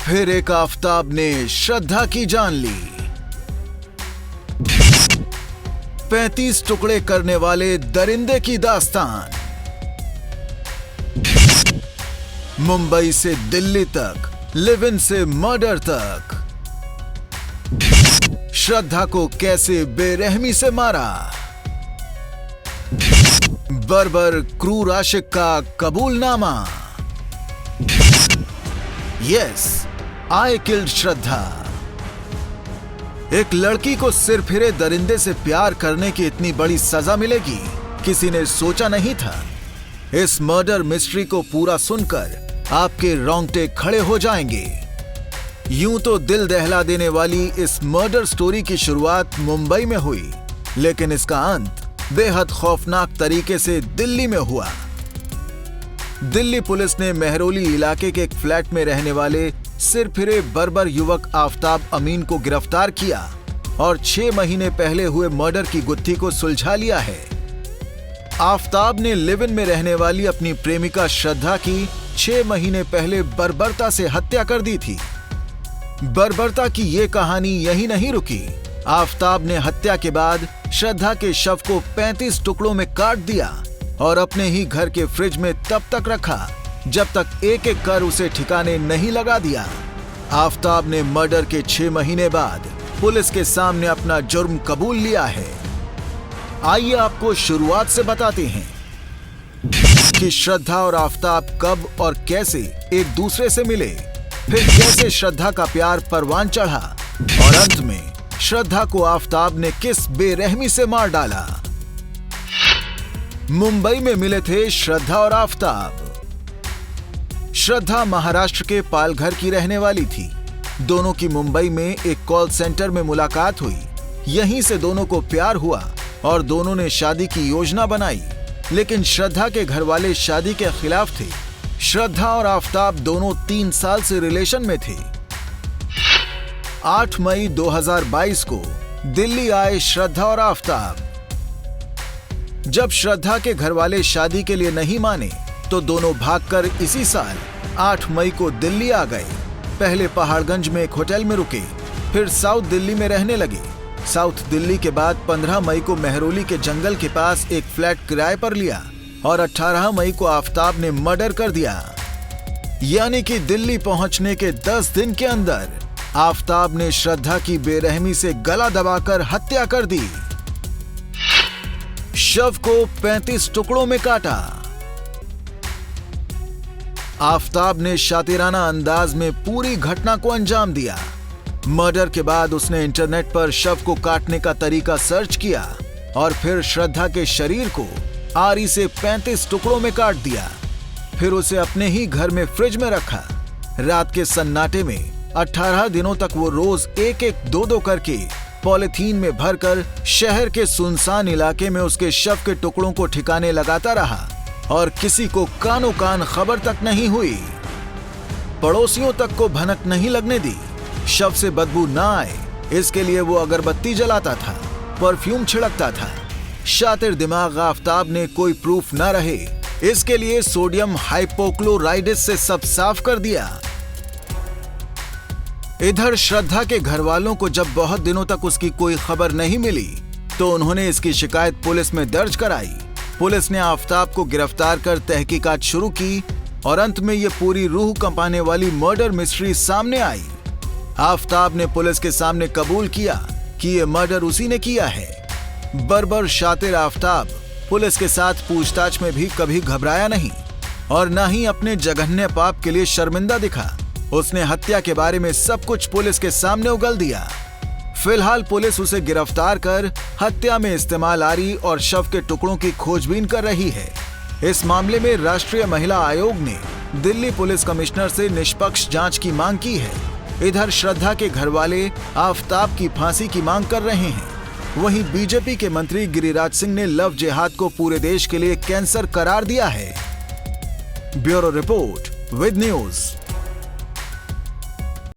फिर एक आफताब ने श्रद्धा की जान ली। 35 टुकड़े करने वाले दरिंदे की दास्तान। मुंबई से दिल्ली तक, लिव इन से मर्डर तक, श्रद्धा को कैसे बेरहमी से मारा। बर्बर क्रूर आशिक का कबूलनामा। यस, आई किल्ड श्रद्धा। एक लड़की को सिर फिरे दरिंदे से प्यार करने की इतनी बड़ी सजा मिलेगी, किसी ने सोचा नहीं था। इस मर्डर मिस्ट्री को पूरा सुनकर आपके रोंगटे खड़े हो जाएंगे। यूं तो दिल दहला देने वाली इस मर्डर स्टोरी की शुरुआत मुंबई में हुई, लेकिन इसका अंत बेहद खौफनाक तरीके से दिल्ली में हुआ। दिल्ली पुलिस ने मेहरौली इलाके के एक फ्लैट में रहने वाले सिर फिरे बर्बर युवक आफताब अमीन को गिरफ्तार किया और 6 महीने पहले हुए मर्डर की गुत्थी को सुलझा लिया है। आफताब ने लिव इन में रहने वाली अपनी प्रेमिका श्रद्धा की 6 महीने पहले बर्बरता से हत्या कर दी थी। बर्बरता की ये कहानी यही नहीं रुकी। आफताब ने हत्या के बाद श्रद्धा के शव को 35 टुकड़ों में काट दिया और अपने ही घर के फ्रिज में तब तक रखा जब तक एक एक कर उसे ठिकाने नहीं लगा दिया। आफताब ने मर्डर के 6 महीने बाद पुलिस के सामने अपना जुर्म कबूल लिया है। आइए आपको शुरुआत से बताते हैं कि श्रद्धा और आफताब कब और कैसे एक दूसरे से मिले, फिर कैसे श्रद्धा का प्यार परवान चढ़ा और अंत में श्रद्धा को आफताब ने किस बेरहमी से मार डाला। मुंबई में मिले थे श्रद्धा और आफताब। श्रद्धा महाराष्ट्र के पालघर की रहने वाली थी। दोनों की मुंबई में एक कॉल सेंटर में मुलाकात हुई। यहीं से दोनों को प्यार हुआ और दोनों ने शादी की योजना बनाई, लेकिन श्रद्धा के घर वाले शादी के खिलाफ थे। श्रद्धा और आफताब दोनों 3 साल से रिलेशन में थे। 8 मई 2022 को दिल्ली आए श्रद्धा और आफताब। जब श्रद्धा के घर वाले शादी के लिए नहीं माने तो दोनों भागकर इसी साल 8 मई को दिल्ली आ गए। पहले पहाड़गंज में एक होटल में रुके, फिर साउथ दिल्ली में रहने लगे। साउथ दिल्ली के बाद 15 मई को मेहरौली के जंगल के पास एक फ्लैट किराए पर लिया और 18 मई को आफताब ने मर्डर कर दिया। यानी कि दिल्ली पहुंचने के 10 दिन के अंदर आफताब ने श्रद्धा की बेरहमी से गला दबाकर हत्या कर दी। शव को 35 टुकड़ों में काटा। आफताब ने शातिराना अंदाज में पूरी घटना को अंजाम दिया। मर्डर के बाद उसने इंटरनेट पर शव को काटने का तरीका सर्च किया और फिर श्रद्धा के शरीर को आरी से 35 टुकड़ों में काट दिया। फिर उसे अपने ही घर में फ्रिज में रखा। रात के सन्नाटे में 18 दिनों तक वो रोज एक एक 2-2 करके पॉलिथीन में भरकर शहर के सुनसान इलाके में उसके शव के टुकड़ों को ठिकाने लगाता रहा और किसी को कानो कान खबर तक नहीं हुई। पड़ोसियों तक को भनक नहीं लगने दी। शव से बदबू ना आए, इसके लिए वो अगरबत्ती जलाता था, परफ्यूम छिड़कता था। शातिर दिमाग आफताब ने कोई प्रूफ ना रहे, इसके लिए सोडियम हाइपोक्लोराइड्स से सब साफ कर दिया। इधर श्रद्धा के घर वालों को जब बहुत दिनों तक उसकी कोई खबर नहीं मिली तो उन्होंने इसकी शिकायत पुलिस में दर्ज कराई। पुलिस ने आफताब को गिरफ्तार कर तहकीकात शुरू की और अंत में ये पूरी रूह कंपाने वाली मर्डर मिस्ट्री सामने आई। आफताब ने पुलिस के सामने कबूल किया कि ये मर्डर उसी ने किया है। बर्बर शातिर आफताब पुलिस के साथ पूछताछ में भी कभी घबराया नहीं और न ही अपने जघन्य पाप के लिए शर्मिंदा दिखा। उसने हत्या के बारे में सब कुछ पुलिस के सामने उगल दिया। फिलहाल पुलिस उसे गिरफ्तार कर हत्या में इस्तेमाल आरी और शव के टुकड़ों की खोजबीन कर रही है। इस मामले में राष्ट्रीय महिला आयोग ने दिल्ली पुलिस कमिश्नर से निष्पक्ष जांच की मांग की है। इधर श्रद्धा के घरवाले आफताब की फांसी की मांग कर रहे हैं। वहीं बीजेपी के मंत्री गिरिराज सिंह ने लव जिहाद को पूरे देश के लिए कैंसर करार दिया है। Bureau report with news.